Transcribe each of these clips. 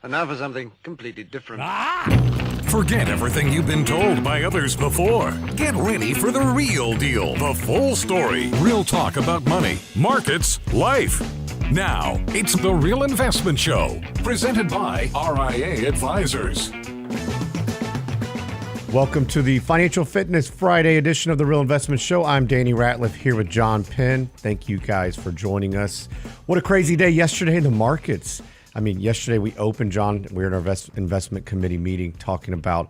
And now for something completely different. Forget everything you've been told by others before. Get ready for the real deal, the full story, real talk about money, markets, life. Now, it's The Real Investment Show, presented by RIA Advisors. Welcome to the Financial Fitness Friday edition of The Real Investment Show. I'm Danny Ratliff here with John Penn. Thank you guys for joining us. What a crazy day yesterday in the markets. I mean, yesterday we opened, John, we were in our investment committee meeting talking about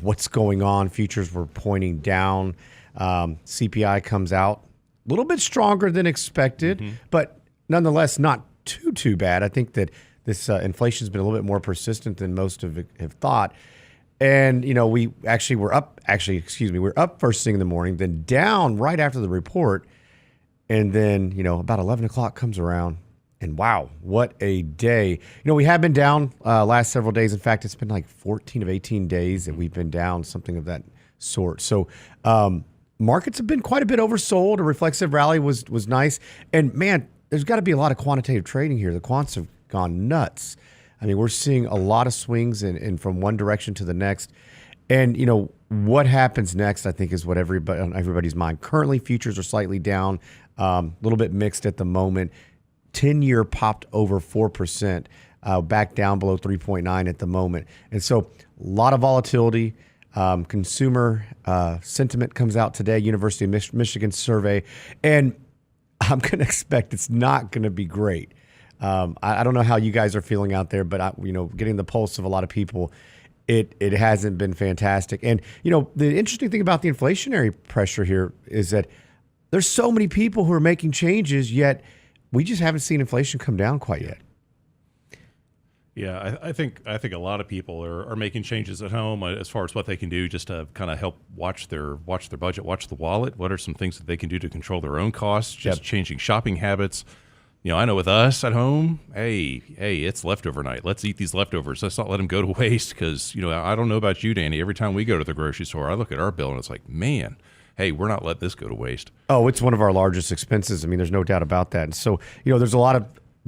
what's going on. Futures were pointing down. CPI comes out a little bit stronger than expected, but nonetheless not too bad. I think that this inflation's been a little bit more persistent than most have thought. And, we actually were up, we're up first thing in the morning, then down right after the report. And then, about 11 o'clock comes around. And wow, what a day. We have been down last several days. In fact, it's been like 14 of 18 days that we've been down, something of that sort. So markets have been quite a bit oversold. A reflexive rally was nice. And man, there's got to be a lot of quantitative trading here. The quants have gone nuts. I mean, we're seeing a lot of swings and from one direction to the next. And, what happens next, I think, is what on everybody's mind. Currently, futures are slightly down, a little bit mixed at the moment. 10-year popped over 4%, back down below 3.9 at the moment. And so a lot of volatility. Consumer sentiment comes out today, University of Michigan survey. And I'm going to expect it's not going to be great. I don't know how you guys are feeling out there, but getting the pulse of a lot of people, it hasn't been fantastic. And, the interesting thing about the inflationary pressure here is that there's so many people who are making changes, yet we just haven't seen inflation come down quite yet. Yeah, I think a lot of people are making changes at home as far as what they can do just to kind of help watch their budget, watch the wallet. What are some things that they can do to control their own costs? Just changing shopping habits. I know with us at home, hey, it's leftover night. Let's eat these leftovers. Let's not let them go to waste because, I don't know about you, Danny. Every time we go to the grocery store, I look at our bill and it's like, man, hey, we're not letting this go to waste. Oh, it's one of our largest expenses. I mean, there's no doubt about that. And so, there's a lot of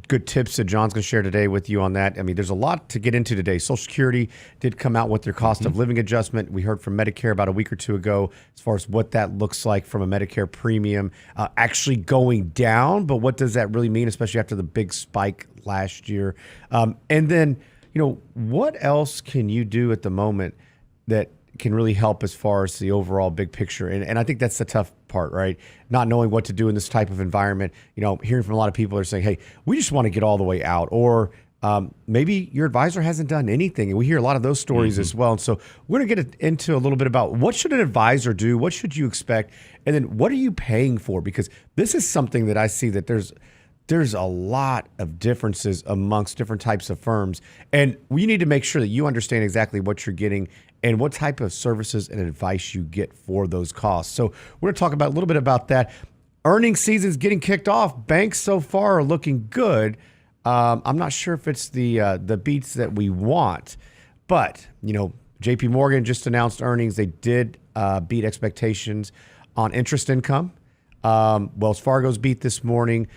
good tips that John's going to share today with you on that. I mean, there's a lot to get into today. Social Security did come out with their cost of living adjustment. We heard from Medicare about a week or two ago as far as what that looks like from a Medicare premium actually going down. But what does that really mean, especially after the big spike last year? And then, what else can you do at the moment that can really help as far as the overall big picture? And I think that's the tough part, right? Not knowing what to do in this type of environment. Hearing from a lot of people are saying, hey, we just want to get all the way out. Or maybe your advisor hasn't done anything. And we hear a lot of those stories as well. And so we're going to get into a little bit about what should an advisor do? What should you expect? And then what are you paying for? Because this is something that I see that there's a lot of differences amongst different types of firms. And we need to make sure that you understand exactly what you're getting and what type of services and advice you get for those costs. So we're going to talk about a little bit about that. Earnings season's getting kicked off. Banks so far are looking good. I'm not sure if it's the beats that we want, but JP Morgan just announced earnings. They did beat expectations on interest income. Wells Fargo's beat this morning.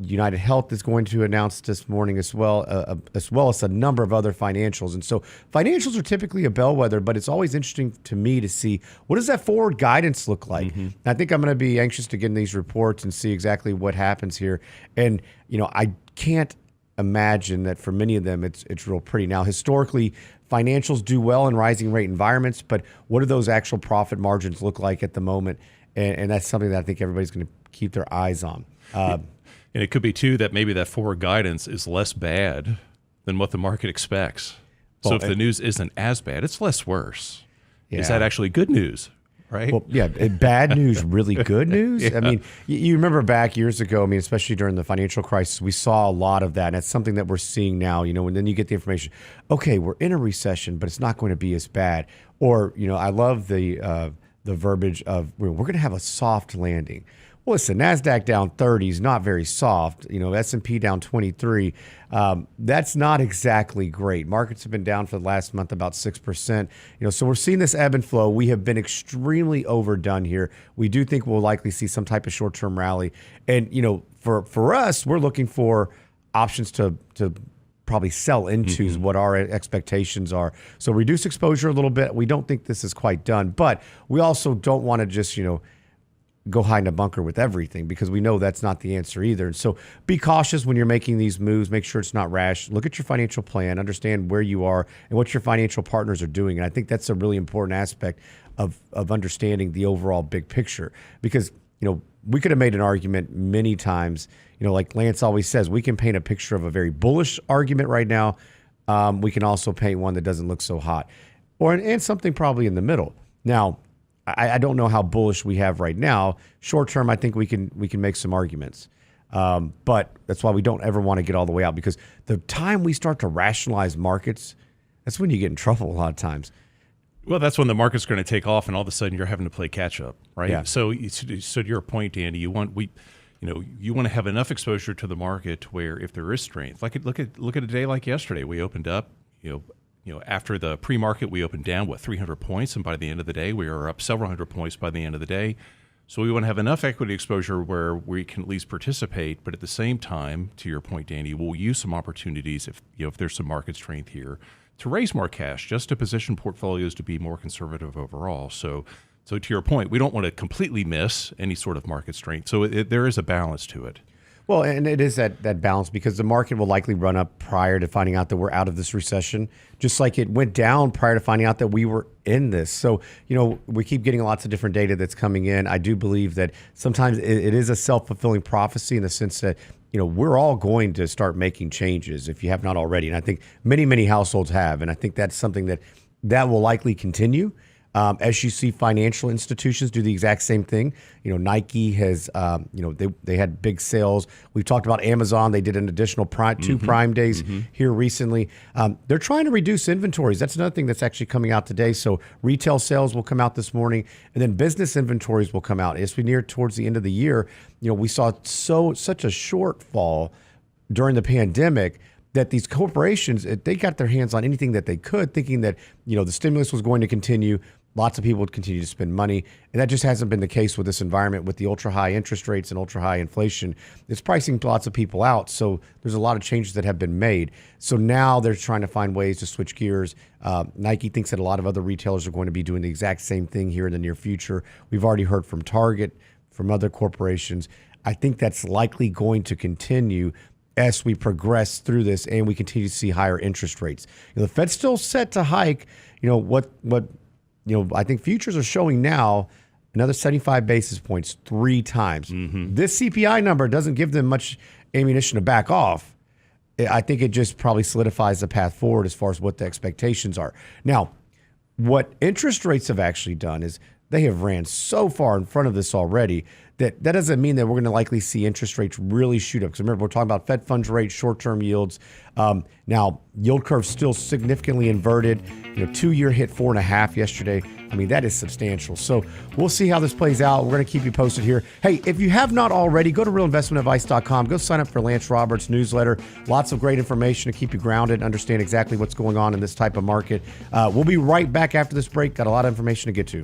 United Health is going to announce this morning as well as a number of other financials. And so financials are typically a bellwether, but it's always interesting to me to see what does that forward guidance look like. I think I'm going to be anxious to get in these reports and see exactly what happens here. And, I can't imagine that for many of them, it's real pretty. Now, historically, financials do well in rising rate environments, but what do those actual profit margins look like at the moment? And that's something that I think everybody's going to keep their eyes on. And it could be, too, that maybe that forward guidance is less bad than what the market expects. So if the news isn't as bad, it's less worse. Yeah. Is that actually good news, right? Well, yeah, bad news, really good news? Yeah. I mean, you remember back years ago, especially during the financial crisis, we saw a lot of that. And it's something that we're seeing now, and then you get the information, okay, we're in a recession, but it's not going to be as bad. Or, I love the verbiage of we're going to have a soft landing. Well, listen, NASDAQ down 30 is not very soft. S&P down 23. That's not exactly great. Markets have been down for the last month about 6%. So we're seeing this ebb and flow. We have been extremely overdone here. We do think we'll likely see some type of short-term rally. And, for us, we're looking for options to probably sell into is what our expectations are. So reduce exposure a little bit. We don't think this is quite done, but we also don't want to just, go hide in a bunker with everything, because we know that's not the answer either. And so be cautious when you're making these moves. Make sure it's not rash. Look at your financial plan, understand where you are and what your financial partners are doing. And I think that's a really important aspect of understanding the overall big picture, because, we could have made an argument many times, like Lance always says, we can paint a picture of a very bullish argument right now. We can also paint one that doesn't look so hot, and something probably in the middle. Now, I don't know how bullish we have right now. Short term, I think we can make some arguments. But that's why we don't ever want to get all the way out, because the time we start to rationalize markets, that's when you get in trouble a lot of times. Well, that's when the market's going to take off, and all of a sudden you're having to play catch up, right? Yeah. So to your point, Andy, you want to have enough exposure to the market where if there is strength, look at a day like yesterday, we opened up, after the pre-market, we opened down 300 points, and by the end of the day, we were up several hundred points by the end of the day. So we want to have enough equity exposure where we can at least participate, but at the same time, to your point, Danny, we'll use some opportunities if there's some market strength here to raise more cash, just to position portfolios to be more conservative overall. So to your point, we don't want to completely miss any sort of market strength. So there is a balance to it. Well, and it is that balance, because the market will likely run up prior to finding out that we're out of this recession, just like it went down prior to finding out that we were in this. So, we keep getting lots of different data that's coming in. I do believe that sometimes it is a self-fulfilling prophecy, in the sense that, we're all going to start making changes if you have not already. And I think many, many households have. And I think that's something that will likely continue. As you see financial institutions do the exact same thing. Nike has, they had big sales. We've talked about Amazon. They did an additional two Prime days here recently. They're trying to reduce inventories. That's another thing that's actually coming out today. So retail sales will come out this morning, and then business inventories will come out. As we near towards the end of the year, we saw such a shortfall during the pandemic that these corporations, they got their hands on anything that they could, thinking that, the stimulus was going to continue. Lots of people would continue to spend money. And that just hasn't been the case with this environment, with the ultra high interest rates and ultra high inflation. It's pricing lots of people out. So there's a lot of changes that have been made. So now they're trying to find ways to switch gears. Nike thinks that a lot of other retailers are going to be doing the exact same thing here in the near future. We've already heard from Target, from other corporations. I think that's likely going to continue as we progress through this and we continue to see higher interest rates. The Fed's still set to hike. I think futures are showing now another 75 basis points 3 times. This CPI number doesn't give them much ammunition to back off. I think it just probably solidifies the path forward as far as what the expectations are. Now, what interest rates have actually done is they have ran so far in front of this already that doesn't mean that we're going to likely see interest rates really shoot up. Because remember, we're talking about Fed funds rate, short-term yields. Now, yield curve still significantly inverted. 2-year hit 4.5 yesterday. I mean, that is substantial. So we'll see how this plays out. We're going to keep you posted here. Hey, if you have not already, go to realinvestmentadvice.com. Go sign up for Lance Roberts' newsletter. Lots of great information to keep you grounded, understand exactly what's going on in this type of market. We'll be right back after this break. Got a lot of information to get to.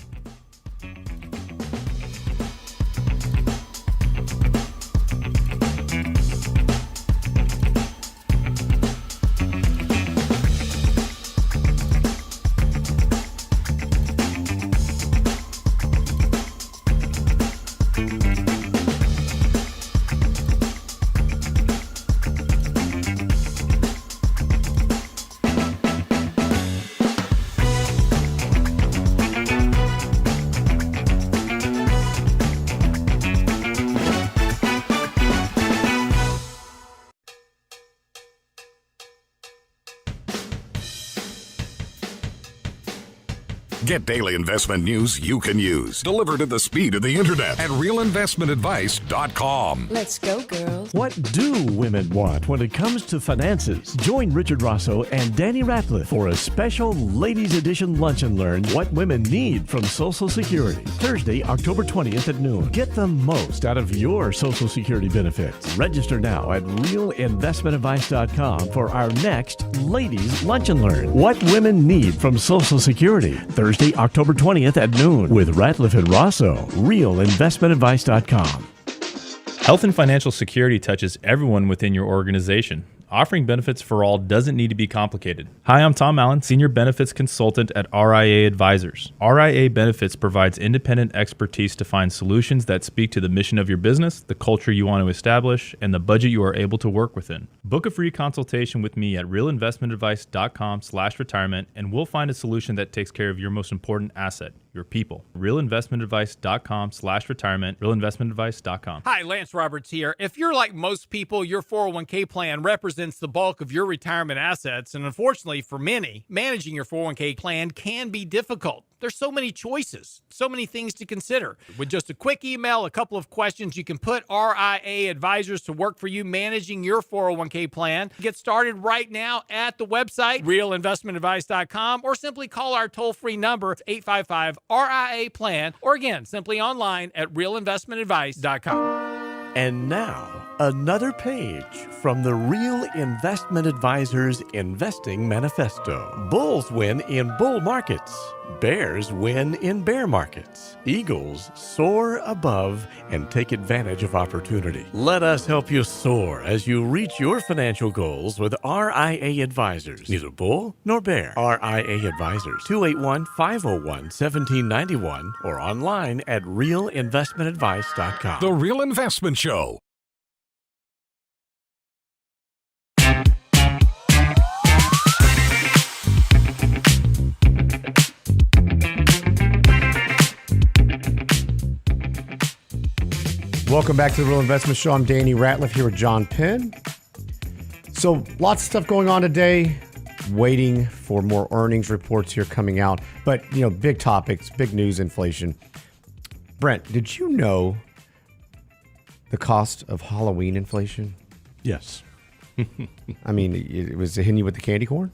Get daily investment news you can use, delivered at the speed of the internet at realinvestmentadvice.com. Let's go, girls. What do women want when it comes to finances? Join Richard Rosso and Danny Ratliff for a special Ladies Edition Lunch and Learn What Women Need from Social Security. Thursday, October 20th at noon. Get the most out of your Social Security benefits. Register now at realinvestmentadvice.com for our next Ladies Lunch and Learn What Women Need from Social Security. Thursday, October 20th at noon with Ratliff and Rosso. realinvestmentadvice.com. Health and financial security touches everyone within your organization. Offering benefits for all doesn't need to be complicated. Hi, I'm Tom Allen, Senior Benefits Consultant at RIA Advisors. RIA Benefits provides independent expertise to find solutions that speak to the mission of your business, the culture you want to establish, and the budget you are able to work within. Book a free consultation with me at realinvestmentadvice.com/retirement, and we'll find a solution that takes care of your most important asset, your people. realinvestmentadvice.com/retirement, realinvestmentadvice.com. Hi, Lance Roberts here. If you're like most people, your 401k plan represents the bulk of your retirement assets, and unfortunately for many, managing your 401k plan can be difficult. There's so many choices, so many things to consider. With just a quick email, a couple of questions, you can put RIA Advisors to work for you managing your 401k plan. Get started right now at the website, realinvestmentadvice.com, or simply call our toll-free number, 855-RIA-PLAN, or again, simply online at realinvestmentadvice.com. And now, another page from the Real Investment Advisors Investing Manifesto. Bulls win in bull markets. Bears win in bear markets. Eagles soar above and take advantage of opportunity. Let us help you soar as you reach your financial goals with RIA Advisors. Neither bull nor bear. RIA Advisors, 281-501-1791 or online at realinvestmentadvice.com. The Real Investment Show. Welcome back to the Real Investment Show. I'm Danny Ratliff here with John Penn. So lots of stuff going on today. Waiting for more earnings reports here coming out. But, big topics, big news, inflation. Brent, did you know the cost of Halloween inflation? Yes. I mean, it was hitting you with the candy corn?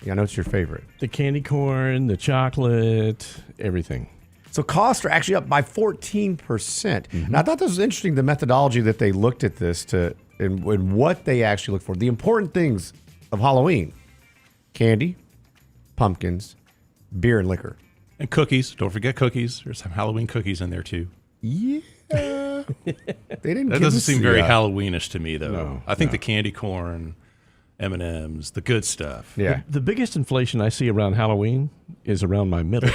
Yeah, I know it's your favorite. The candy corn, the chocolate, everything. So costs are actually up by 14%. Mm-hmm. And I thought this was interesting, the methodology that they looked at this and what they actually look for. The important things of Halloween: candy, pumpkins, beer, and liquor. And cookies. Don't forget cookies. There's some Halloween cookies in there, too. Yeah. They didn't. That doesn't seem very Halloweenish to me, though. No, I think the candy corn, M&Ms, the good stuff. Yeah. The biggest inflation I see around Halloween is around my middle.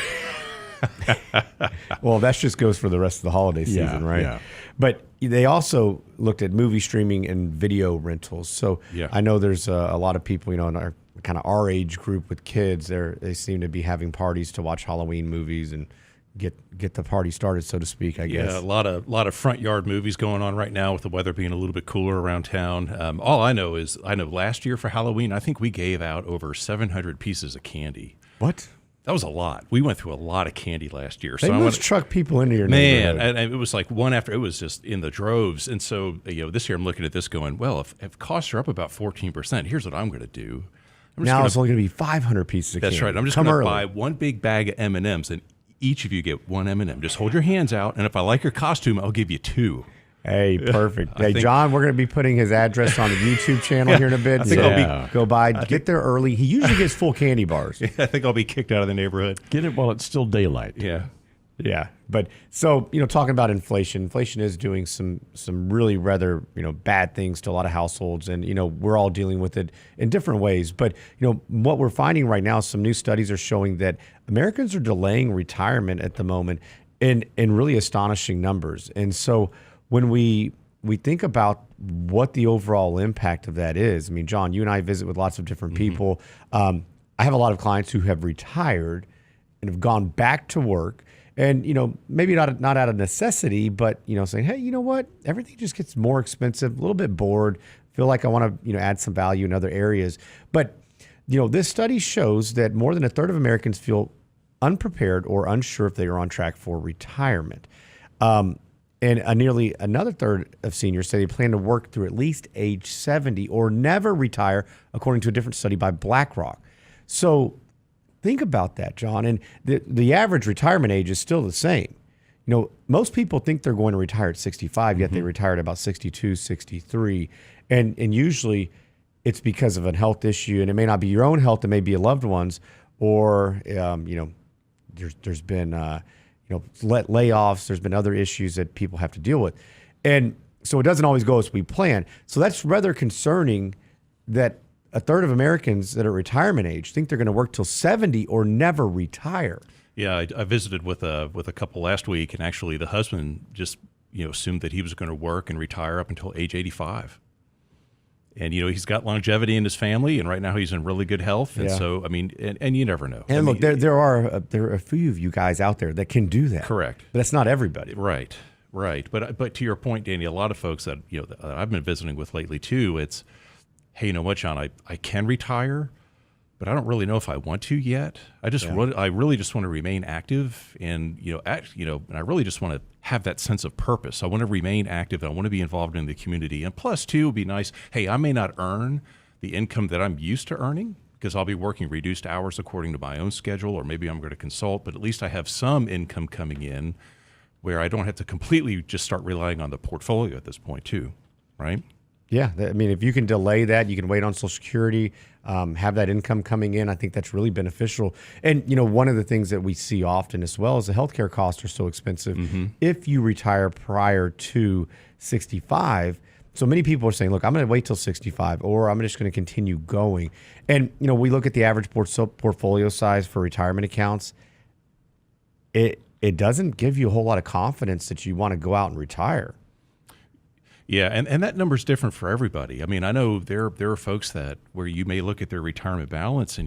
Well, that just goes for the rest of the holiday season, right? Yeah. But they also looked at movie streaming and video rentals. So I know there's a lot of people, in our kind of our age group with kids. They seem to be having parties to watch Halloween movies and get the party started, so to speak, I guess. Yeah, a lot of front yard movies going on right now with the weather being a little bit cooler around town. All I know is last year for Halloween, I think we gave out over 700 pieces of candy. What? That was a lot. We went through a lot of candy last year. They must truck people into your neighborhood. And it was like one after, it was just in the droves. And so, this year I'm looking at this going, well, if costs are up about 14%, here's what I'm going to do. Now it's only going to be 500 pieces of candy. That's right. I'm just going to buy one big bag of M&Ms, and each of you get one M&M. Just hold your hands out, and if I like your costume, I'll give you two. Hey, perfect. Hey, John, we're going to be putting his address on the YouTube channel here in a bit. Go by, get there early. He usually gets full candy bars. I think I'll be kicked out of the neighborhood. Get it while it's still daylight. Yeah. Yeah. But so, talking about inflation is doing some really rather, bad things to a lot of households. And, we're all dealing with it in different ways. But, what we're finding right now, some new studies are showing that Americans are delaying retirement at the moment in really astonishing numbers. And so when we think about what the overall impact of that is, I mean, John, you and I visit with lots of different people. I have a lot of clients who have retired and have gone back to work. And, maybe not out of necessity, but, saying, hey, you know what? Everything just gets more expensive, a little bit bored, feel like I want to, add some value in other areas. But, this study shows that more than a third of Americans feel unprepared or unsure if they are on track for retirement. And nearly another third of seniors say they plan to work through at least age 70 or never retire, according to a different study by BlackRock. So think about that, John. And the average retirement age is still the same. Most people think they're going to retire at 65, yet they retire at about 62, 63. And usually it's because of a health issue. And it may not be your own health, it may be a loved one's, or, there's been layoffs, there's been other issues that people have to deal with. And so it doesn't always go as we plan. So that's rather concerning that a third of Americans that are retirement age think they're going to work till 70 or never retire. Yeah, I visited with a couple last week, and actually the husband just assumed that he was going to work and retire up until age 85. And he's got longevity in his family, and right now he's in really good health. And so I mean, and you never know. And look, there are a few of you guys out there that can do that. Correct, but that's not everybody. Right. But to your point, Danny, a lot of folks that that I've been visiting with lately too, it's, hey, you know what, John, I can retire, but I don't really know if I want to yet. I really just want to remain active, and and I really just want to have that sense of purpose. I want to remain active, and I want to be involved in the community. And plus, too, it would be nice. Hey, I may not earn the income that I'm used to earning because I'll be working reduced hours according to my own schedule, or maybe I'm going to consult. But at least I have some income coming in where I don't have to completely just start relying on the portfolio at this point, too, right? Yeah, I mean, if you can delay that, you can wait on Social Security, have that income coming in. I think that's really beneficial. And, one of the things that we see often as well is the healthcare costs are so expensive. Mm-hmm. If you retire prior to 65, so many people are saying, look, I'm going to wait till 65, or I'm just going to continue going. And, we look at the average portfolio size for retirement accounts. It doesn't give you a whole lot of confidence that you want to go out and retire. Yeah, and that number's different for everybody. I mean, I know there are folks where you may look at their retirement balance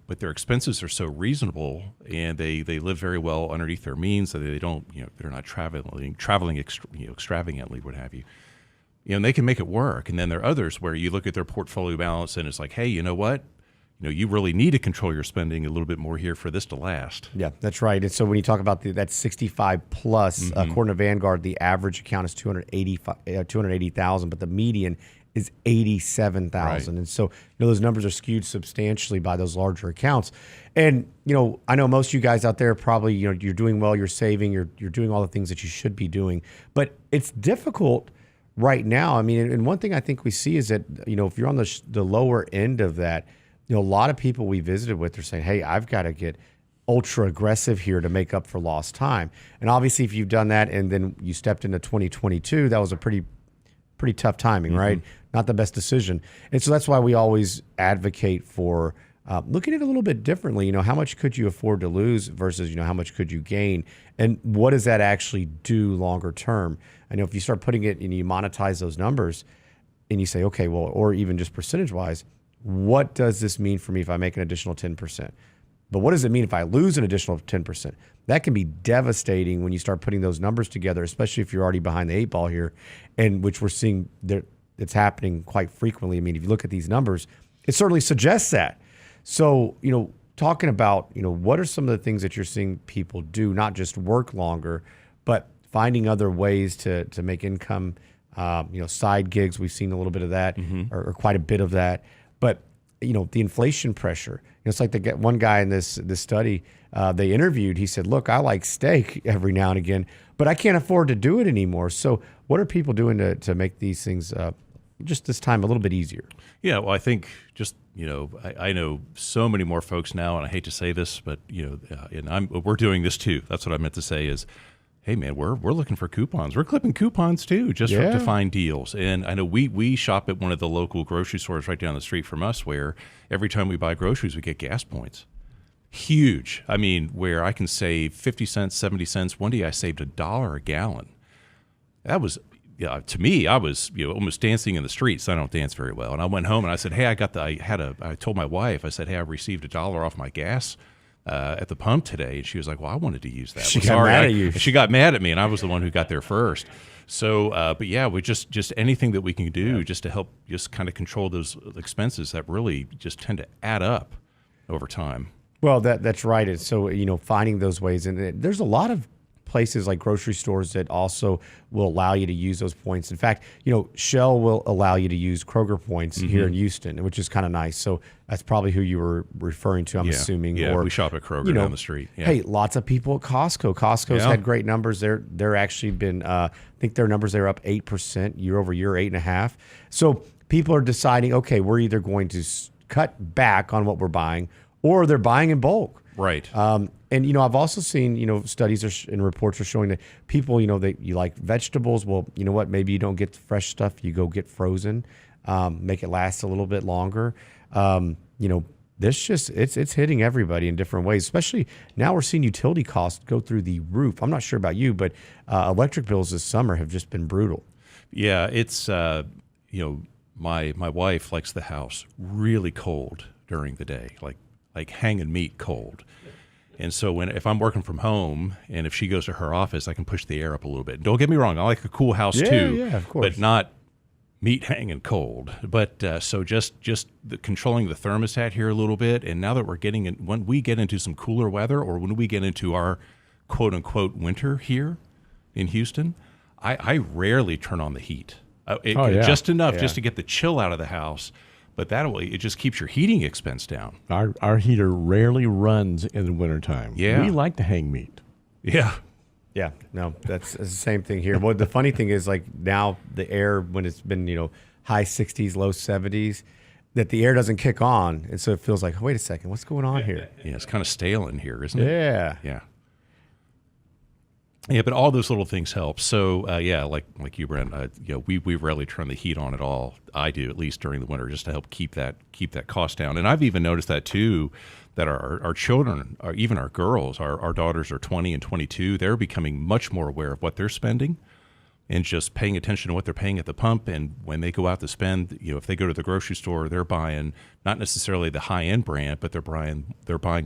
but their expenses are so reasonable, and they live very well underneath their means, so they don't they're not traveling extravagantly, what have you. And they can make it work. And then there are others where you look at their portfolio balance and it's like, hey, you know what? You really need to control your spending a little bit more here for this to last. Yeah, that's right. And so when you talk about that 65 plus, according to Vanguard, the average account is 280,000, but the median is 87,000. Right. And so those numbers are skewed substantially by those larger accounts. And I know most of you guys out there probably you're doing well, you're saving, you're doing all the things that you should be doing, but it's difficult right now. I mean, and one thing I think we see is that if you're on the lower end of that. A lot of people we visited with are saying, hey, I've got to get ultra aggressive here to make up for lost time. And obviously, if you've done that and then you stepped into 2022, that was a pretty tough timing, right? Not the best decision. And so that's why we always advocate for looking at it a little bit differently. How much could you afford to lose versus, how much could you gain? And what does that actually do longer term? I know if you start putting it and you monetize those numbers and you say, okay, well, or even just percentage-wise, what does this mean for me if I make an additional 10%? But what does it mean if I lose an additional 10%? That can be devastating when you start putting those numbers together, especially if you're already behind the eight ball here, and which we're seeing that it's happening quite frequently. I mean, if you look at these numbers, it certainly suggests that. So, talking about, what are some of the things that you're seeing people do, not just work longer, but finding other ways to make income, side gigs. We've seen a little bit of that, or quite a bit of that. But, the inflation pressure, it's like one guy in this study they interviewed, he said, look, I like steak every now and again, but I can't afford to do it anymore. So what are people doing to make these things just this time a little bit easier? Yeah, well, I think just, I know so many more folks now, and I hate to say this, but, and we're doing this too. That's what I meant to say is, hey, man, we're looking for coupons. We're clipping coupons, too, to find deals. And I know we shop at one of the local grocery stores right down the street from us where every time we buy groceries, we get gas points. Huge. I mean, where I can save 50 cents, 70 cents. One day I saved $1 a gallon. That was, to me, I was almost dancing in the streets. I don't dance very well. And I went home and I said, hey, I told my wife, I said, hey, I received $1 off my gas at the pump today, and she was like, well, I wanted to use that. She got mad at you. She got mad at me, and I was the one who got there first. So, but yeah, we just anything that we can do just to help just kind of control those expenses that really just tend to add up over time. Well, that's right. And so, finding those ways, and there's a lot of places like grocery stores that also will allow you to use those points. In fact, Shell will allow you to use Kroger points here in Houston, which is kind of nice. So that's probably who you were referring to, I'm assuming. Yeah, we shop at Kroger down the street. Yeah. Hey, lots of people at Costco. Costco's had great numbers. They're actually been, I think their numbers, they're up 8% year over year, 8.5%. So people are deciding, okay, we're either going to cut back on what we're buying, or they're buying in bulk. Right. And, I've also seen, studies and reports are showing that people, you like vegetables. Well, you know what? Maybe you don't get fresh stuff. You go get frozen. make it last a little bit longer. It's hitting everybody in different ways, especially now we're seeing utility costs go through the roof. I'm not sure about you, but electric bills this summer have just been brutal. Yeah, it's, my wife likes the house really cold during the day, like hanging meat cold. And so if I'm working from home and if she goes to her office, I can push the air up a little bit. Don't get me wrong, I like a cool house too. Yeah, of course. But not meat hanging cold. But so just controlling the thermostat here a little bit. And now that we're getting in, when we get into some cooler weather or when we get into our quote unquote winter here in Houston, I rarely turn on the heat. Just enough just to get the chill out of the house. But that way, it just keeps your heating expense down. Our heater rarely runs in the wintertime. Yeah. We like to hang meat. Yeah. Yeah, no, that's the same thing here. Well, the funny thing is, like now the air, when it's been high 60s, low 70s, that the air doesn't kick on, and so it feels like, wait a second, what's going on here? Yeah, it's kind of stale in here, isn't it? Yeah, yeah, yeah. But all those little things help. So like you, Brent, we rarely turn the heat on at all. I do, at least during the winter, just to help keep that cost down. And I've even noticed that too. That our children, or even our girls, our daughters are 20 and 22, they're becoming much more aware of what they're spending and just paying attention to what they're paying at the pump. And when they go out to spend, if they go to the grocery store, they're buying not necessarily the high-end brand, but they're buying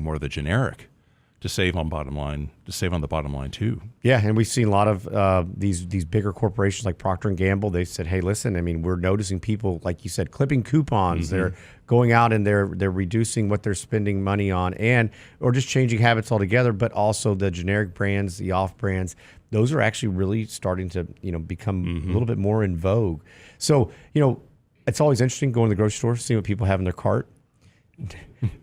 more of the generic to save on the bottom line too. Yeah, and we've seen a lot of these bigger corporations like Procter & Gamble. They said, hey, listen, I mean, we're noticing people, like you said, clipping coupons. Mm-hmm. They're going out and they're reducing what they're spending money on or just changing habits altogether, but also the generic brands, the off brands, those are actually really starting to, become a little bit more in vogue. So, it's always interesting going to the grocery store, seeing what people have in their cart.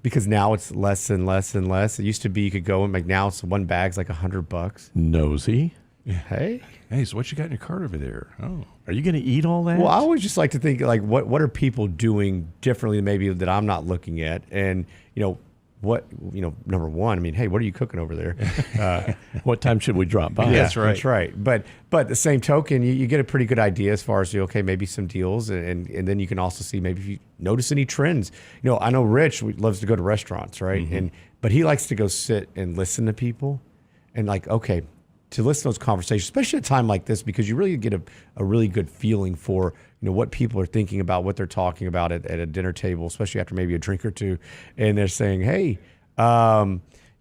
Because now it's less and less and less. It used to be you could go and now it's one bag's like $100. Nosy. Hey, so what you got in your cart over there? Oh, are you going to eat all that? Well, I always just like to think like what are people doing differently maybe that I'm not looking at, and number one, I mean, hey, what are you cooking over there? What time should we drop by? Yeah, that's right. But the same token, you get a pretty good idea as far as maybe some deals, and then you can also see maybe if you notice any trends. I know Rich loves to go to restaurants, right? Mm-hmm. But he likes to go sit and listen to people, and to listen to those conversations, especially at a time like this, because you really get a really good feeling for what people are thinking about, what they're talking about at a dinner table, especially after maybe a drink or two, and they're saying, hey,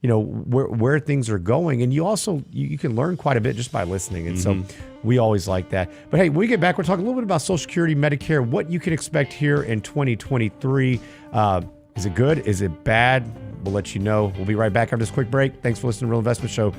where things are going. And you also, you can learn quite a bit just by listening. And so we always like that. But hey, when we get back, we're talking a little bit about Social Security, Medicare, what you can expect here in 2023. Is it good? Is it bad? We'll let you know. We'll be right back after this quick break. Thanks for listening to Real Investment Show.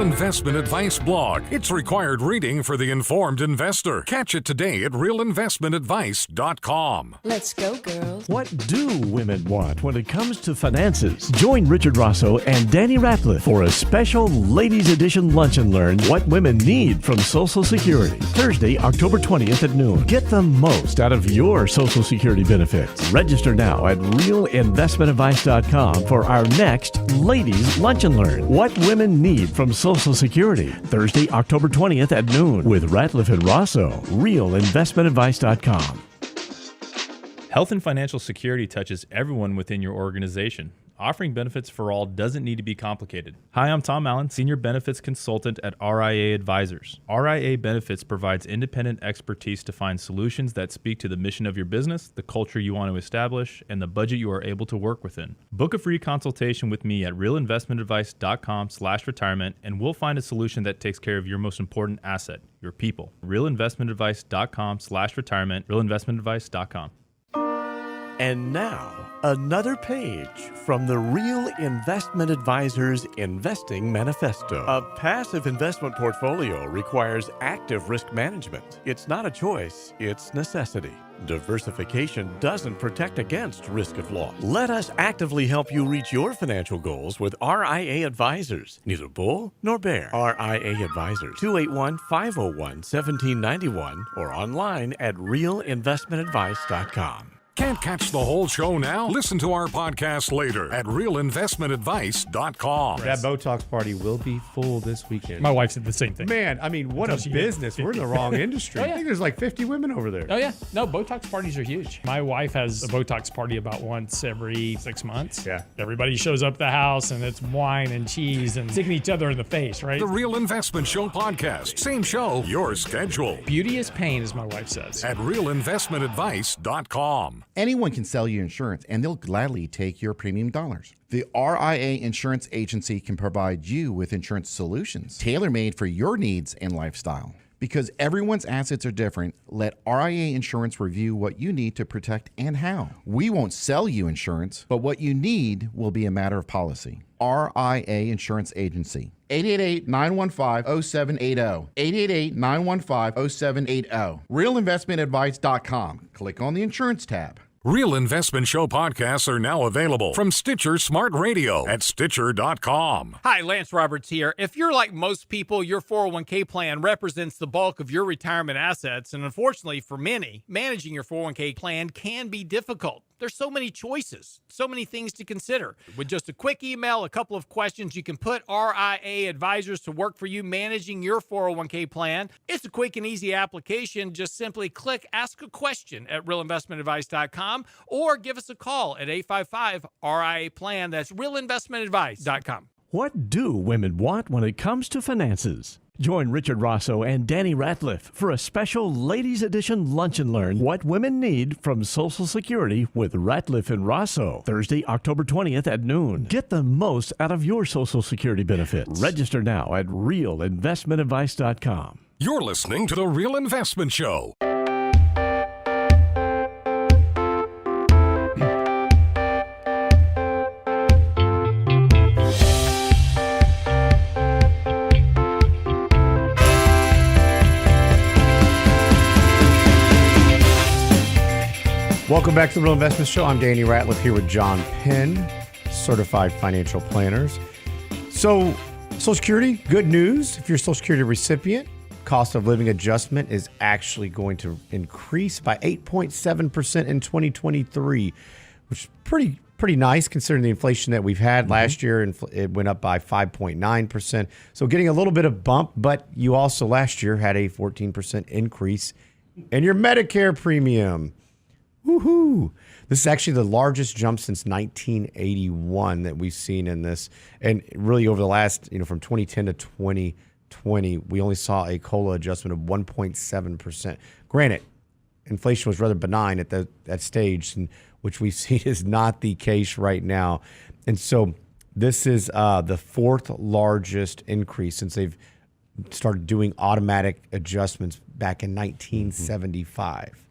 Investment Advice blog. It's required reading for the informed investor. Catch it today at realinvestmentadvice.com. Let's go, girls. What do women want when it comes to finances? Join Richard Rosso and Danny Ratliff for a special Ladies Edition Lunch and Learn What Women Need from Social Security. Thursday, October 20th at noon. Get the most out of your Social Security benefits. Register now at realinvestmentadvice.com for our next Ladies Lunch and Learn What Women Need from Social Security. Thursday, October 20th at noon with Ratliff and Rosso. realinvestmentadvice.com. Health and financial security touches everyone within your organization. Offering benefits for all doesn't need to be complicated. Hi, I'm Tom Allen, Senior Benefits Consultant at RIA Advisors. RIA Benefits provides independent expertise to find solutions that speak to the mission of your business, the culture you want to establish, and the budget you are able to work within. Book a free consultation with me at realinvestmentadvice.com/retirement, and we'll find a solution that takes care of your most important asset, your people. realinvestmentadvice.com/retirement, realinvestmentadvice.com. And now, another page from the Real Investment Advisors Investing Manifesto. A passive investment portfolio requires active risk management. It's not a choice, it's necessity. Diversification doesn't protect against risk of loss. Let us actively help you reach your financial goals with RIA Advisors. Neither bull nor bear. RIA Advisors, 281-501-1791 or online at realinvestmentadvice.com. Can't catch the whole show now? Listen to our podcast later at realinvestmentadvice.com. That Botox party will be full this weekend. My wife said the same thing. Man, I mean, what a business. We're in the wrong industry. Oh, yeah. I think there's like 50 women over there. Oh, yeah. No, Botox parties are huge. My wife has a Botox party about once every 6 months. Yeah. Everybody shows up at the house, and it's wine and cheese and sticking each other in the face, right? The Real Investment Show podcast. Same show, your schedule. Beauty is pain, as my wife says. At realinvestmentadvice.com. Anyone can sell you insurance, and they'll gladly take your premium dollars. The RIA Insurance Agency can provide you with insurance solutions tailor-made for your needs and lifestyle. Because everyone's assets are different, let RIA Insurance review what you need to protect and how. We won't sell you insurance, but what you need will be a matter of policy. RIA Insurance Agency. 888-915-0780. 888-915-0780. RealInvestmentAdvice.com. Click on the insurance tab. Real Investment Show podcasts are now available from Stitcher Smart Radio at Stitcher.com. Hi, Lance Roberts here. If you're like most people, your 401k plan represents the bulk of your retirement assets, and unfortunately for many, managing your 401k plan can be difficult. There's so many choices, so many things to consider. With just a quick email, a couple of questions, you can put RIA Advisors to work for you managing your 401k plan. It's a quick and easy application. Just simply click Ask a Question at realinvestmentadvice.com or give us a call at 855-RIA-PLAN. That's realinvestmentadvice.com. What do women want when it comes to finances? Join Richard Rosso and Danny Ratliff for a special Ladies Edition Lunch and Learn What Women Need from Social Security with Ratliff and Rosso, Thursday, October 20th at noon. Get the most out of your Social Security benefits. Register now at realinvestmentadvice.com. You're listening to The Real Investment Show. Welcome back to the Real Investment Show. I'm Danny Ratliff here with John Penn, certified financial planners. So, Social Security, good news. If you're a Social Security recipient, cost of living adjustment is actually going to increase by 8.7% in 2023, which is pretty nice considering the inflation that we've had last year. And it went up by 5.9%. So getting a little bit of bump, but you also last year had a 14% increase in your Medicare premium. Woohoo! This is actually the largest jump since 1981 that we've seen in this. And really over the last, from 2010 to 2020, we only saw a COLA adjustment of 1.7%. Granted, inflation was rather benign at that stage, which we've seen is not the case right now. And so this is the fourth largest increase since they've started doing automatic adjustments back in 1975.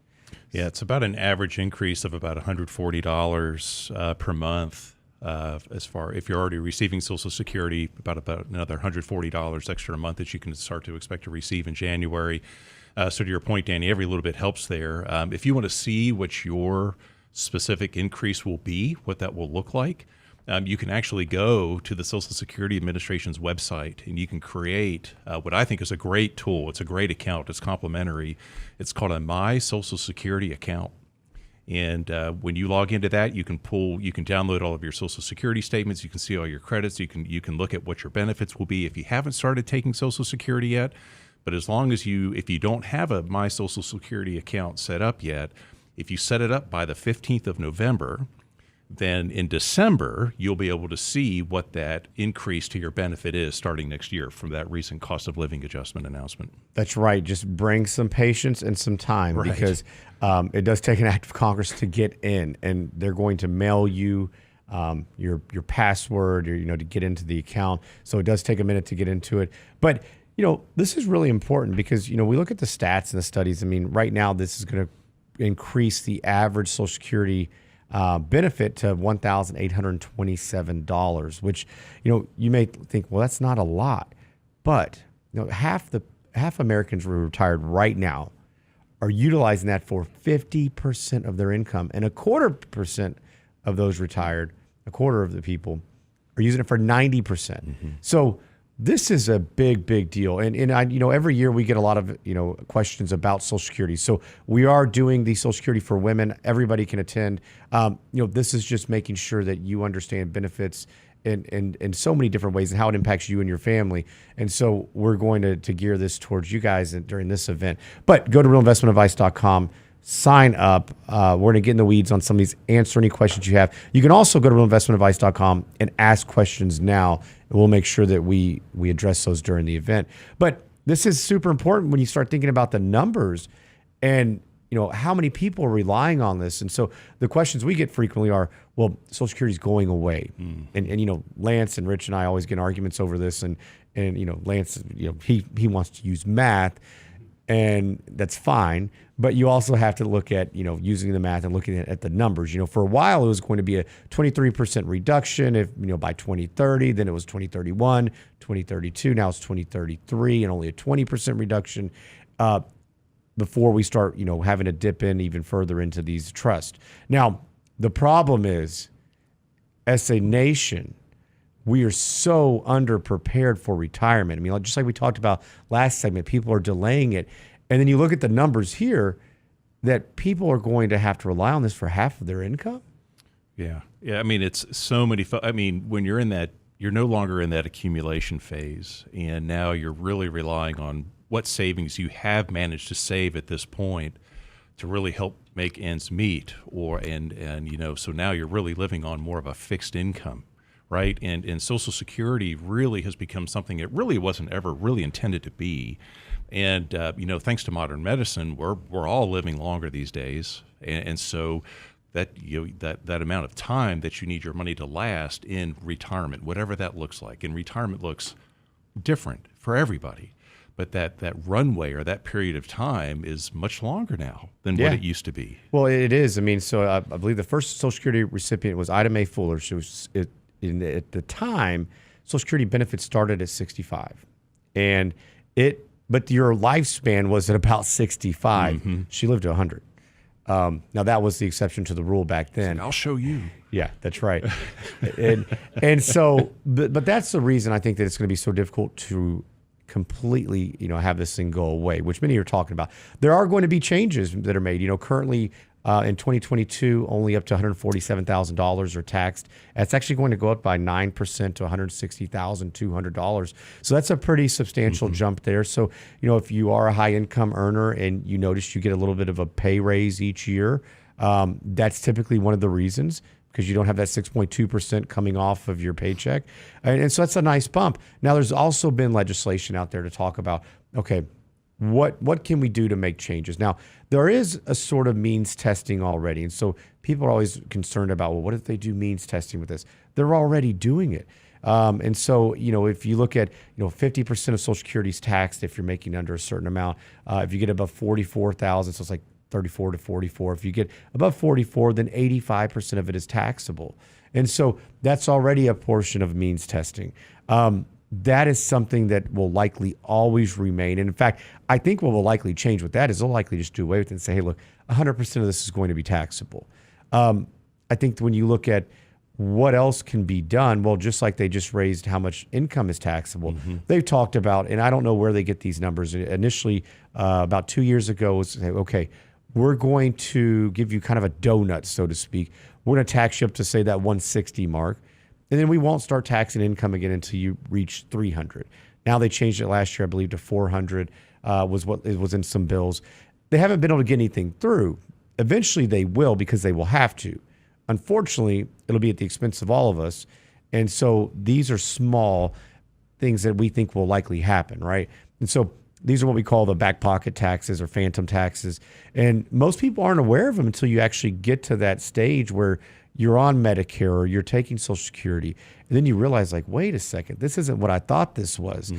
Yeah, it's about an average increase of about $140 per month. As far if you're already receiving Social Security, about another $140 extra a month that you can start to expect to receive in January. So to your point, Danny, every little bit helps there. If you want to see what your specific increase will be, what that will look like, you can actually go to the Social Security Administration's website and you can create what I think is a great tool. It's a great account. It's complimentary. It's called a My Social Security account. And when you log into that, you can download all of your Social Security statements. You can see all your credits. You can look at what your benefits will be if you haven't started taking Social Security yet. But as long as if you don't have a My Social Security account set up yet, if you set it up by the 15th of November, then in December, you'll be able to see what that increase to your benefit is starting next year from that recent cost of living adjustment announcement. That's right. Just bring some patience and some time Right. because it does take an act of Congress to get in, and they're going to mail you your password or, to get into the account. So it does take a minute to get into it. But, this is really important because, we look at the stats and the studies. I mean, right now, this is going to increase the average Social Security benefit to $1,827, which, you may think, well, that's not a lot. But, half Americans who are retired right now are utilizing that for 50% of their income, and 25% of those retired, a quarter of the people, are using it for 90%. Mm-hmm. So this is a big, big deal. And I, every year we get a lot of, questions about Social Security. So we are doing the Social Security for women. Everybody can attend. This is just making sure that you understand benefits in so many different ways and how it impacts you and your family. And so we're going to gear this towards you guys during this event. But go to realinvestmentadvice.com. Sign up. We're going to get in the weeds on some of these, answer any questions you have. You can also go to realinvestmentadvice.com and ask questions now, and we'll make sure that we address those during the event. But this is super important when you start thinking about the numbers and how many people are relying on this. And so the questions we get frequently are, well, Social Security is going away. And Lance and Rich and I always get in arguments over this. And Lance, he wants to use math, and that's fine. But you also have to look at, using the math and looking at the numbers. For a while it was going to be a 23% reduction by 2030, then it was 2031, 2032, now it's 2033, and only a 20% reduction before we start, having to dip in even further into these trusts. Now, the problem is, as a nation, we are so underprepared for retirement. I mean, just like we talked about last segment, people are delaying it. And then you look at the numbers here that people are going to have to rely on this for half of their income. Yeah. I mean, it's so many. When you're in that, you're no longer in that accumulation phase, and now you're really relying on what savings you have managed to save at this point to really help make ends meet, so now you're really living on more of a fixed income, right? And Social Security really has become something it really wasn't ever really intended to be. And thanks to modern medicine, we're all living longer these days, and so that that amount of time that you need your money to last in retirement, whatever that looks like, and retirement looks different for everybody. But that runway or that period of time is much longer now than what it used to be. Well, it is. I mean, so I believe the first Social Security recipient was Ida Mae Fuller. She was at the time, Social Security benefits started at 65, but your lifespan was at about 65. Mm-hmm. She lived to 100. Now that was the exception to the rule back then. I'll show you. Yeah, that's right. and so, but that's the reason I think that it's going to be so difficult to completely, have this thing go away, which many are talking about. There are going to be changes that are made. Currently in 2022, only up to $147,000 are taxed. That's actually going to go up by 9% to $160,200. So that's a pretty substantial jump there. So, if you are a high income earner and you notice you get a little bit of a pay raise each year, that's typically one of the reasons, because you don't have that 6.2% coming off of your paycheck. And so that's a nice bump. Now, there's also been legislation out there to talk about, okay, what can we do to make changes? Now, there is a sort of means testing already. And so people are always concerned about, well, what if they do means testing with this? They're already doing it. And so, if you look at, 50% of Social Security is taxed if you're making under a certain amount. If you get above 44,000, so it's like 34 to 44. If you get above 44, then 85% of it is taxable. And so that's already a portion of means testing. That is something that will likely always remain. And in fact, I think what will likely change with that is they'll likely just do away with it and say, hey, look, 100% of this is going to be taxable. I think when you look at what else can be done, well, just like they just raised how much income is taxable, they've talked about, and I don't know where they get these numbers. Initially, about 2 years ago, was say, okay, we're going to give you kind of a donut, so to speak. We're going to tax you up to, say, that 160 mark. And then we won't start taxing income again until you reach 300. Now they changed it last year, I believe, to 400 was what it was in some bills. They haven't been able to get anything through. Eventually they will, because they will have to. unfortunately, it'll be at the expense of all of us. And so these are small things that we think will likely happen, right? And so these are what we call the back pocket taxes or phantom taxes. And most people aren't aware of them until you actually get to that stage where you're on Medicare or you're taking Social Security. And then you realize, like, wait a second, this isn't what I thought this was.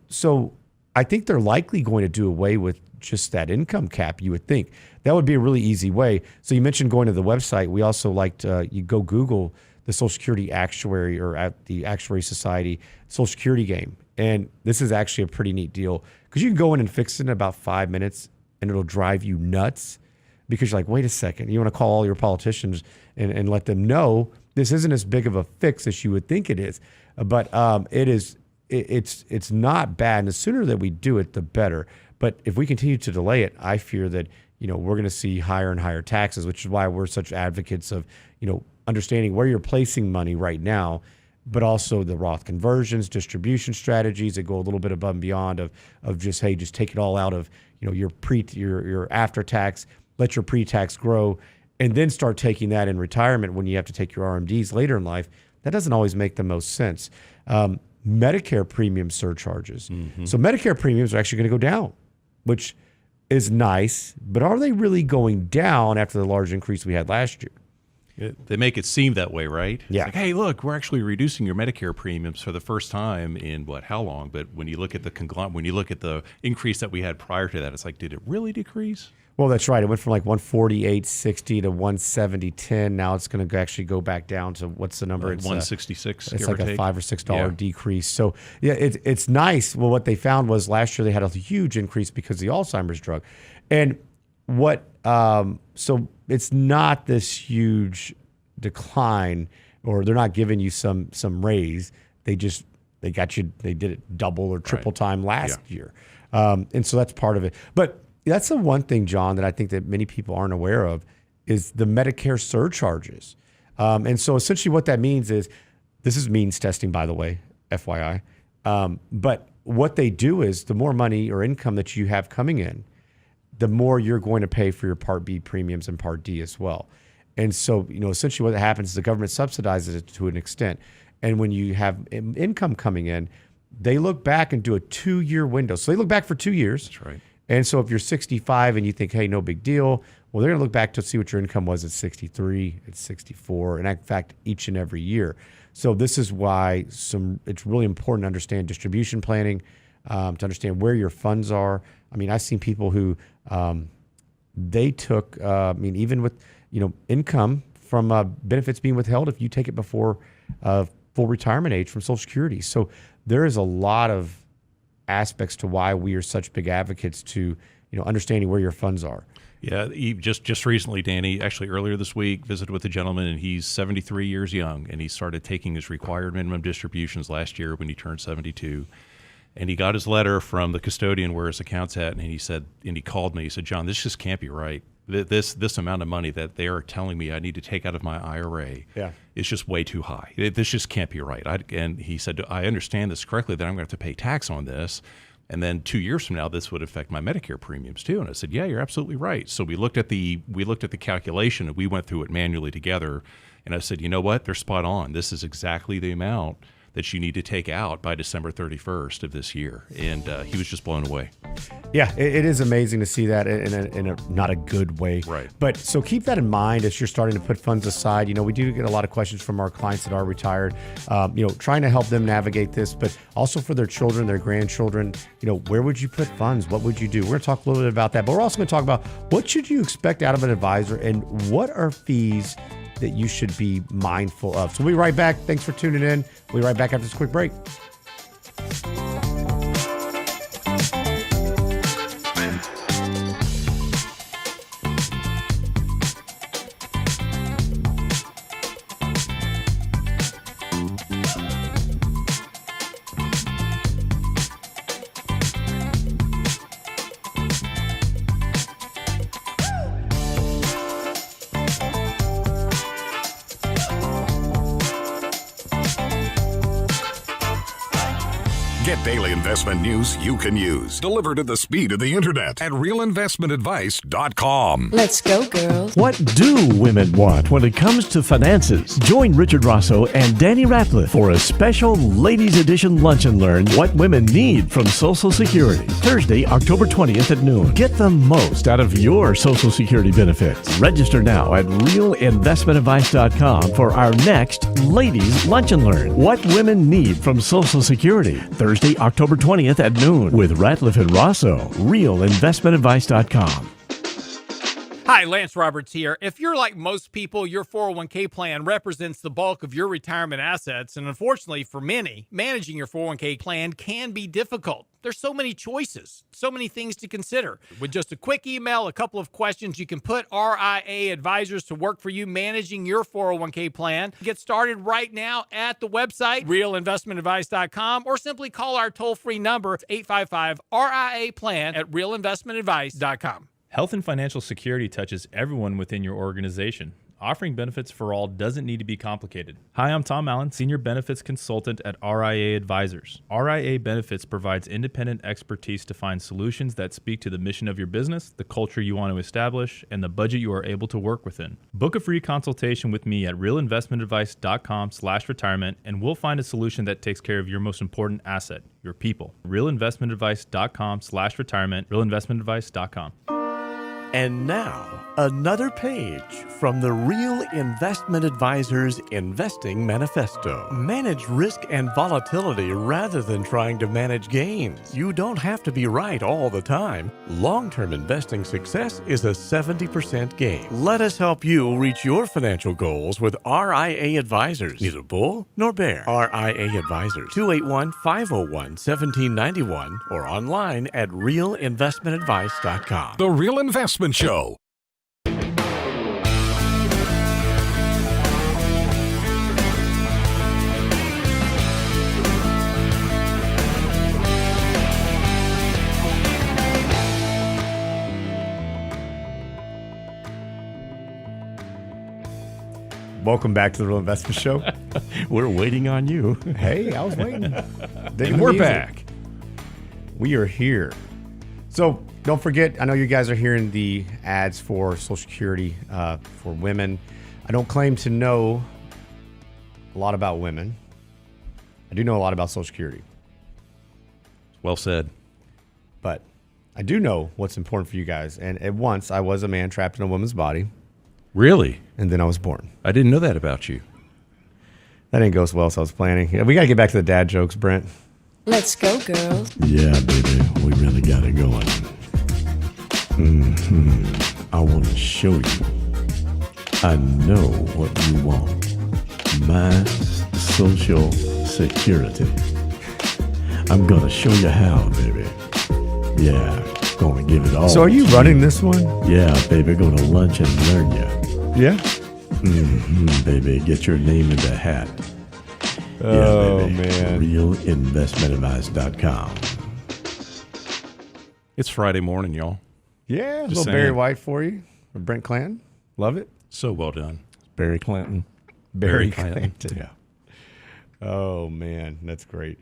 So I think they're likely going to do away with just that income cap, you would think. That would be a really easy way. So you mentioned going to the website. We also liked, you go Google the Social Security actuary or at the Actuary Society Social Security game. And this is actually a pretty neat deal because you can go in and fix it in about 5 minutes and it'll drive you nuts because you're like, wait a second. You want to call all your politicians and let them know this isn't as big of a fix as you would think it is. But it is. It's not bad. And the sooner that we do it, the better. But if we continue to delay it, I fear that, we're going to see higher and higher taxes, which is why we're such advocates of, understanding where you're placing money right now, but also the Roth conversions, distribution strategies that go a little bit above and beyond of just, hey, just take it all out of, your after tax, let your pre-tax grow, and then start taking that in retirement when you have to take your RMDs later in life. That doesn't always make the most sense. Medicare premium surcharges. So Medicare premiums are actually going to go down, which is nice, but are they really going down after the large increase we had last year? They make it seem that way, right? Yeah. It's like, hey, look, we're actually reducing your Medicare premiums for the first time in how long? But when you look at the increase that we had prior to that, it's like, did it really decrease? Well, that's right. It went from like 148.60 to 170.10. Now it's going to actually go back down to what's the number? Like 166. It's like a $5 or $6 decrease. So yeah, it's nice. Well, what they found was last year they had a huge increase because of the Alzheimer's drug, and so it's not this huge decline, or they're not giving you some raise. They got you. They did it double or triple time last year, and so that's part of it. But that's the one thing, John, that I think that many people aren't aware of is the Medicare surcharges. And so essentially what that means is, this is means testing, by the way, FYI. But what they do is the more money or income that you have coming in, the more you're going to pay for your Part B premiums and Part D as well. And so, essentially what happens is the government subsidizes it to an extent. And when you have income coming in, they look back and do a 2-year window. So they look back for 2 years. That's right. And so if you're 65 and you think, hey, no big deal, well, they're going to look back to see what your income was at 63, at 64, and in fact, each and every year. So this is why it's really important to understand distribution planning, to understand where your funds are. I mean, I've seen people who they took, even with, income from benefits being withheld if you take it before full retirement age from Social Security. So there is a lot of aspects to why we are such big advocates to, understanding where your funds are. Yeah, just recently, Danny, actually earlier this week, visited with a gentleman, and he's 73 years young, and he started taking his required minimum distributions last year when he turned 72. And he got his letter from the custodian where his account's at, and he called me. He said, John, this just can't be right. This amount of money that they are telling me I need to take out of my IRA is just way too high. This just can't be right. And he said, I understand this correctly, that I'm going to have to pay tax on this. And then 2 years from now, this would affect my Medicare premiums too. And I said, yeah, you're absolutely right. So we looked at the calculation, and we went through it manually together. And I said, you know what? They're spot on. This is exactly the amount that you need to take out by December 31st of this year. And he was just blown away. Yeah, it is amazing to see that in a not a good way. Right. But so keep that in mind as you're starting to put funds aside. We do get a lot of questions from our clients that are retired, trying to help them navigate this, but also for their children, their grandchildren, where would you put funds? What would you do? We're going to talk a little bit about that, but we're also going to talk about what should you expect out of an advisor and what are fees that you should be mindful of. So we'll be right back. Thanks for tuning in. We'll be right back after this quick break. Get daily investment news you can use, delivered at the speed of the internet at realinvestmentadvice.com. Let's go, girls. What do women want when it comes to finances? Join Richard Rosso and Danny Ratliff for a special Ladies Edition Lunch and Learn What Women Need from Social Security. Thursday, October 20th at noon. Get the most out of your Social Security benefits. Register now at realinvestmentadvice.com for our next Ladies Lunch and Learn What Women Need from Social Security. Thursday, October 20th at noon with Ratliff and Rosso. realinvestmentadvice.com. Hi, Lance Roberts here. If you're like most people, your 401k plan represents the bulk of your retirement assets, and unfortunately for many, managing your 401k plan can be difficult. There's so many choices, so many things to consider. With just a quick email, a couple of questions, you can put RIA advisors to work for you managing your 401k plan. Get started right now at the website, realinvestmentadvice.com, or simply call our toll-free number, 855-RIA-PLAN at realinvestmentadvice.com. Health and financial security touches everyone within your organization. Offering benefits for all doesn't need to be complicated. Hi, I'm Tom Allen, Senior Benefits Consultant at RIA Advisors. RIA Benefits provides independent expertise to find solutions that speak to the mission of your business, the culture you want to establish, and the budget you are able to work within. Book a free consultation with me at realinvestmentadvice.com/retirement, and we'll find a solution that takes care of your most important asset, your people. realinvestmentadvice.com/retirement, realinvestmentadvice.com. And now, another page from the Real Investment Advisors Investing Manifesto. Manage risk and volatility rather than trying to manage gains. You don't have to be right all the time. Long-term investing success is a 70% gain. Let us help you reach your financial goals with RIA Advisors. Neither bull nor bear. RIA Advisors, 281-501-1791 or online at realinvestmentadvice.com. The Real Investment Show. Welcome back to the Real Investment Show. We're waiting on you. Hey, I was waiting. And we're back. We are here. So don't forget, I know you guys are hearing the ads for Social Security for women. I don't claim to know a lot about women. I do know a lot about Social Security. Well said. But I do know what's important for you guys. And at once, I was a man trapped in a woman's body. Really? And then I was born. I didn't know that about you. That didn't go as well as I was planning. Yeah, we got to get back to the dad jokes, Brent. Let's go, girls. Yeah, baby, we really got it going. I want to show you. I know what you want. My Social Security. I'm going to show you how, baby. Yeah, going to give it all. So are you running this one? Yeah, baby, going to lunch and learn you. Yeah? Baby, get your name in the hat. Oh, yeah, baby. man. realinvestmentadvice.com. It's Friday morning, y'all. Yeah, a Just little saying. Barry White for you. Brent Clanton. Love it. So well done. Barry Clanton. Barry Clanton. Clanton. Yeah. Oh, man. That's great.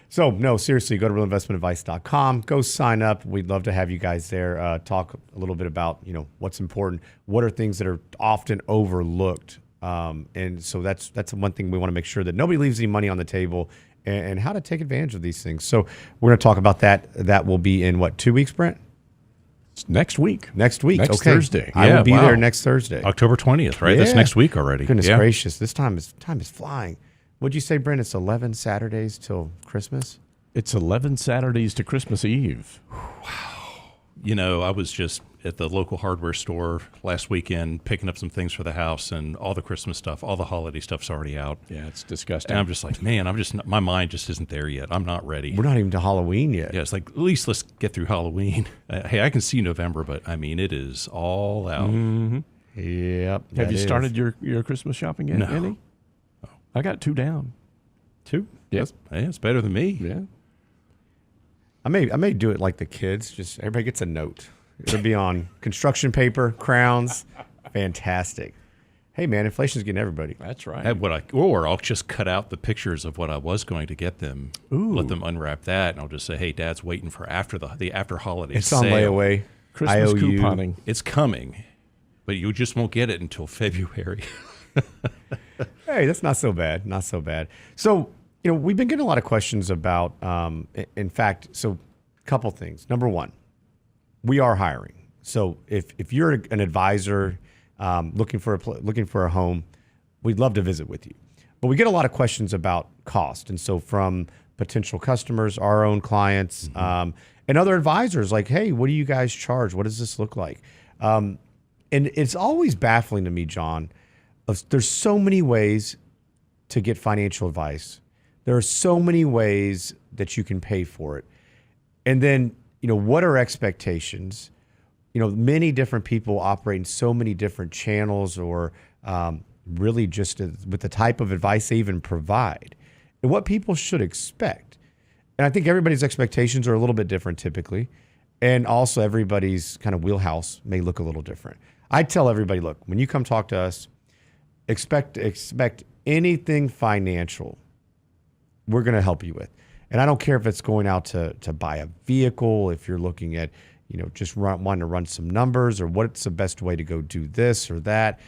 So, no, seriously, go to realinvestmentadvice.com. Go sign up. We'd love to have you guys there. Talk a little bit about, what's important. What are things that are often overlooked? And so that's one thing we want to make sure that nobody leaves any money on the table and how to take advantage of these things. So we're going to talk about that. That will be in, 2 weeks, Brent? It's next week. Next week. Next Okay. Thursday. I will be wow. there next Thursday. October 20th, right? That's Yeah. next week already. Goodness Yeah. gracious. This time is flying. What'd you say, Brent? It's 11 Saturdays till Christmas? It's 11 Saturdays to Christmas Eve. I was just at the local hardware store last weekend picking up some things for the house, and all the Christmas stuff, all the holiday stuff's already out. Yeah, it's disgusting. And I'm just like, man, my mind just isn't there yet. I'm not ready. We're not even to Halloween yet. Yeah, it's like, at least let's get through Halloween. Hey, I can see November, but I mean, it is all out. Yep. Have you started your Christmas shopping yet, No. Andy? I got 2 down. 2? Yep. Hey, it's better than me. Yeah. I may do it like the kids. Just everybody gets a note. It'll be on construction paper, crowns. Fantastic. Hey, hey man, inflation's getting everybody. That's right. Or I'll just cut out the pictures of what I was going to get them, let them unwrap that, and I'll just say, hey, Dad's waiting for after the after holiday It's sale. on layaway. Christmas IOU. couponing. It's coming, but you just won't get it until February. Hey, that's not so bad. Not so bad. So, we've been getting a lot of questions about, in fact, so a couple things. Number one, we are hiring. So if you're an advisor looking for a home, we'd love to visit with you. But we get a lot of questions about cost. And so from potential customers, our own clients, and other advisors like, hey, what do you guys charge? What does this look like? And it's always baffling to me, John. There's so many ways to get financial advice. There are so many ways that you can pay for it. And then, what are expectations? Many different people operate in so many different channels or really just with the type of advice they even provide and what people should expect. And I think everybody's expectations are a little bit different typically. And also everybody's kind of wheelhouse may look a little different. I tell everybody, look, when you come talk to us, expect anything financial we're going to help you with. And I don't care if it's going out to buy a vehicle, if you're looking at, just wanting to run some numbers or what's the best way to go do this or that,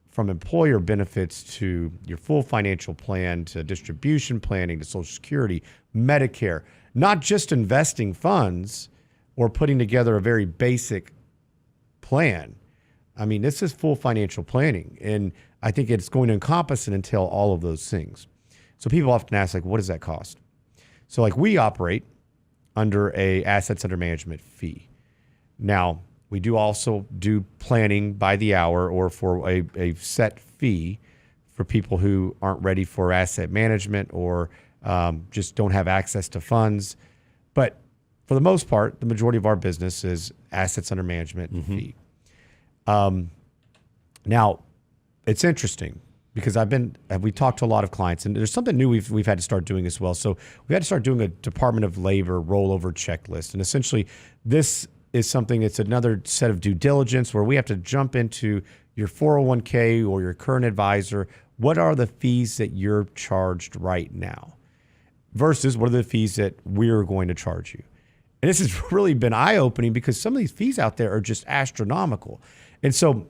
from employer benefits to your full financial plan to distribution planning to Social Security, Medicare, not just investing funds or putting together a very basic plan. I mean, this is full financial planning. And I think it's going to encompass and entail all of those things. So people often ask, like, what does that cost? So like we operate under a assets under management fee. Now, we do also do planning by the hour or for a set fee for people who aren't ready for asset management or just don't have access to funds. But for the most part, the majority of our business is assets under management fee. Now, it's interesting because we talked to a lot of clients, and there's something new we've had to start doing as well. So we had to start doing a Department of Labor rollover checklist, and essentially this is something that's another set of due diligence where we have to jump into your 401k or your current advisor. What are the fees that you're charged right now versus what are the fees that we're going to charge you? And this has really been eye-opening because some of these fees out there are just astronomical. And so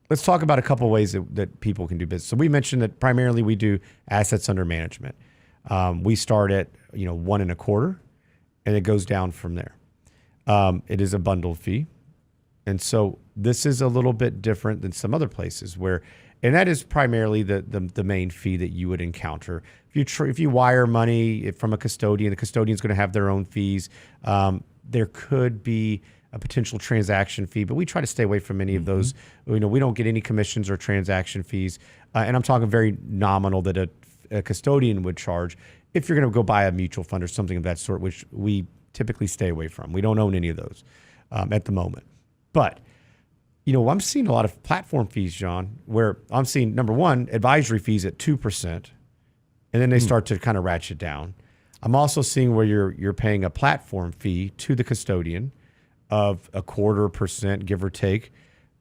let's talk about a couple of ways that people can do business. So we mentioned that primarily we do assets under management. We start at 1.25%, and it goes down from there. It is a bundled fee, and so this is a little bit different than some other places and that is primarily the main fee that you would encounter. If you wire money from a custodian, the custodian's going to have their own fees. There could be a potential transaction fee, but we try to stay away from any of those. We don't get any commissions or transaction fees. And I'm talking very nominal that a custodian would charge if you're going to go buy a mutual fund or something of that sort, which we typically stay away from. We don't own any of those at the moment. But, I'm seeing a lot of platform fees, John, where I'm seeing, number one, advisory fees at 2%, and then they start to kind of ratchet down. I'm also seeing where you're paying a platform fee to the custodian of 0.25%, give or take.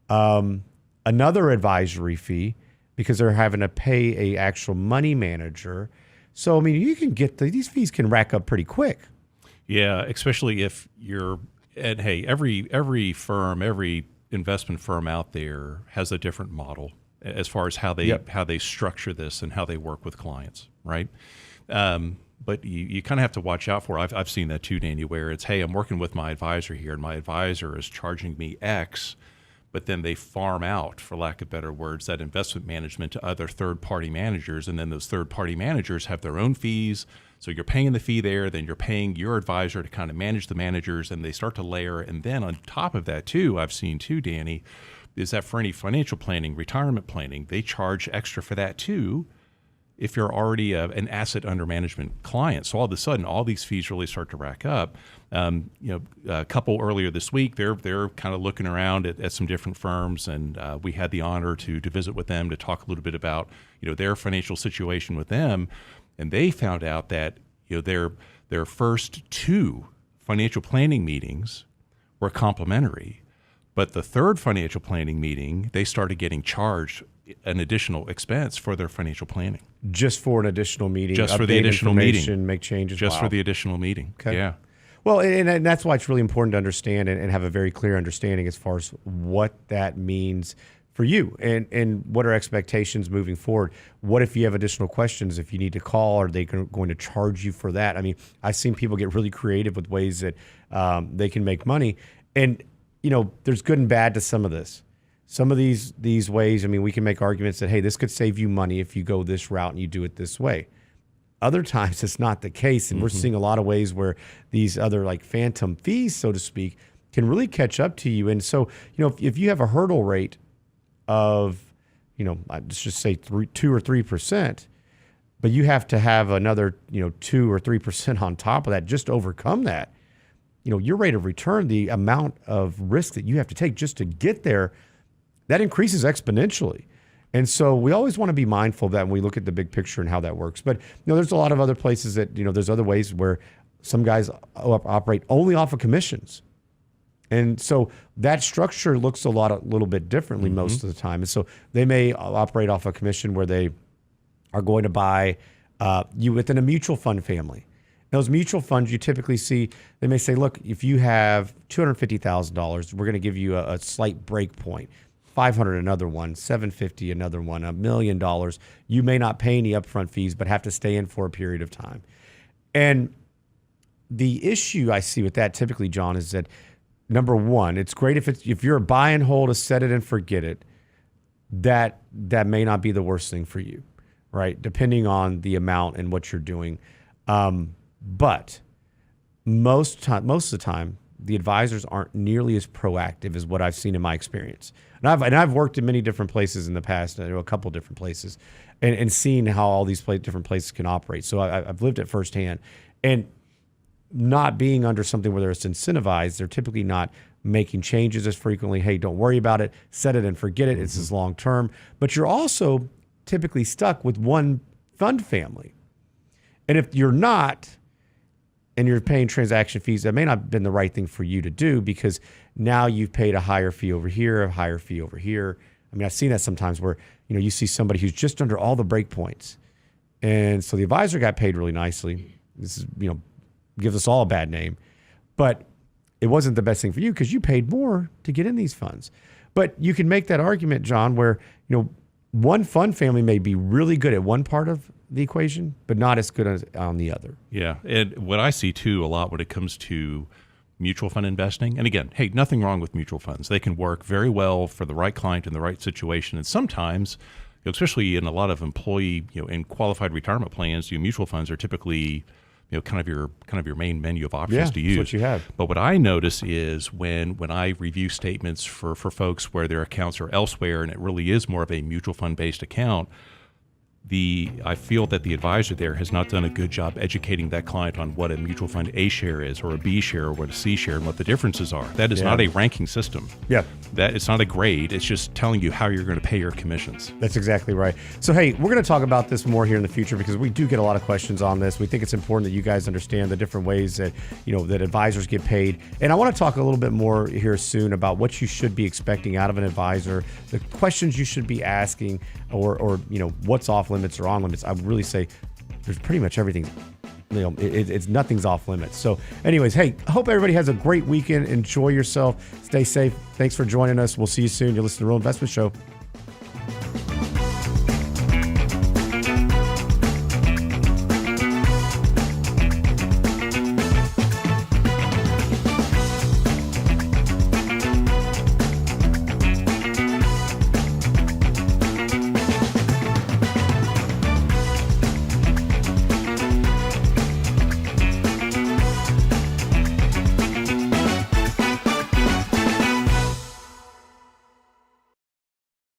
Another advisory fee because they're having to pay a actual money manager. So, I mean, you can get these fees can rack up pretty quick. Yeah, especially if and hey, every firm, every investment firm out there has a different model as far as how they structure this and how they work with clients, right? But you kind of have to watch out for. I've seen that too, Danny, where it's, hey, I'm working with my advisor here, and my advisor is charging me X, but then they farm out, for lack of better words, that investment management to other third-party managers, and then those third-party managers have their own fees. So you're paying the fee there, then you're paying your advisor to kind of manage the managers, and they start to layer. And then on top of that too, I've seen too, Danny, is that for any financial planning, retirement planning, they charge extra for that too if you're already an asset under management client. So all of a sudden, all these fees really start to rack up. A couple earlier this week, they're kind of looking around at some different firms, and we had the honor to visit with them to talk a little bit about their financial situation with them. And they found out that their first 2 financial planning meetings were complimentary, but the third financial planning meeting they started getting charged an additional expense for their financial planning. Just for an additional meeting. Just for the update additional information, meeting. Make changes. Just Wow. for the additional meeting. Okay. Yeah. Well, and that's why it's really important to understand and have a very clear understanding as far as what that means for you and what are expectations moving forward. What if you have additional questions? If you need to call, are they going to charge you for that? I mean, I've seen people get really creative with ways that they can make money. And, there's good and bad to some of this. Some of these ways, I mean, we can make arguments that, hey, this could save you money if you go this route and you do it this way. Other times it's not the case. And we're seeing a lot of ways where these other like phantom fees, so to speak, can really catch up to you. And so, if you have a hurdle rate of, let's just say 2 or 3%, but you have to have another, 2 or 3% on top of that just to overcome that. Your rate of return, the amount of risk that you have to take just to get there, that increases exponentially. And so we always want to be mindful of that when we look at the big picture and how that works. But, there's a lot of other places that, there's other ways where some guys operate only off of commissions. And so that structure looks a little bit differently most of the time. And so they may operate off a commission where they are going to buy you within a mutual fund family. Those mutual funds you typically see, they may say, look, if you have $250,000, we're going to give you a slight break point. $500 another one, $750 another one, $1 million. You may not pay any upfront fees, but have to stay in for a period of time. And the issue I see with that typically, John, is that number one, it's great if you're a buy and hold, a set it and forget it. That may not be the worst thing for you, right? Depending on the amount and what you're doing. But most of the time, the advisors aren't nearly as proactive as what I've seen in my experience. And I've worked in many different places in the past, a couple different places, and seen how all these different places can operate. So I've lived it firsthand. And not being under something where it's incentivized, they're typically not making changes as frequently. Hey, don't worry about it. Set it and forget it. It's as long term. But you're also typically stuck with one fund family. And if you're not, and you're paying transaction fees, that may not have been the right thing for you to do because now you've paid a higher fee over here, a higher fee over here. I mean, I've seen that sometimes where, you see somebody who's just under all the break points. And so the advisor got paid really nicely. This is, gives us all a bad name. But it wasn't the best thing for you because you paid more to get in these funds. But you can make that argument, John, where, one fund family may be really good at one part of the equation, but not as good as on the other. Yeah. And what I see too a lot when it comes to mutual fund investing, and again, hey, nothing wrong with mutual funds. They can work very well for the right client in the right situation. And sometimes, especially in a lot of employee, in qualified retirement plans, mutual funds are typically, kind of your main menu of options to use. That's what you have. But what I notice is when I review statements for folks where their accounts are elsewhere and it really is more of a mutual fund based account, I feel that the advisor there has not done a good job educating that client on what a mutual fund A share is or a B share or what a C share and what the differences are. That is not a ranking system. Yeah. That it's not a grade. It's just telling you how you're going to pay your commissions. That's exactly right. So, hey, we're going to talk about this more here in the future because we do get a lot of questions on this. We think it's important that you guys understand the different ways that, that advisors get paid. And I want to talk a little bit more here soon about what you should be expecting out of an advisor, the questions you should be asking, or what's off limits or on limits. I would really say there's pretty much everything. It's nothing's off limits. So anyways, hey, I hope everybody has a great weekend. Enjoy yourself. Stay safe. Thanks for joining us. We'll see you soon. You're listening to the Real Investment Show.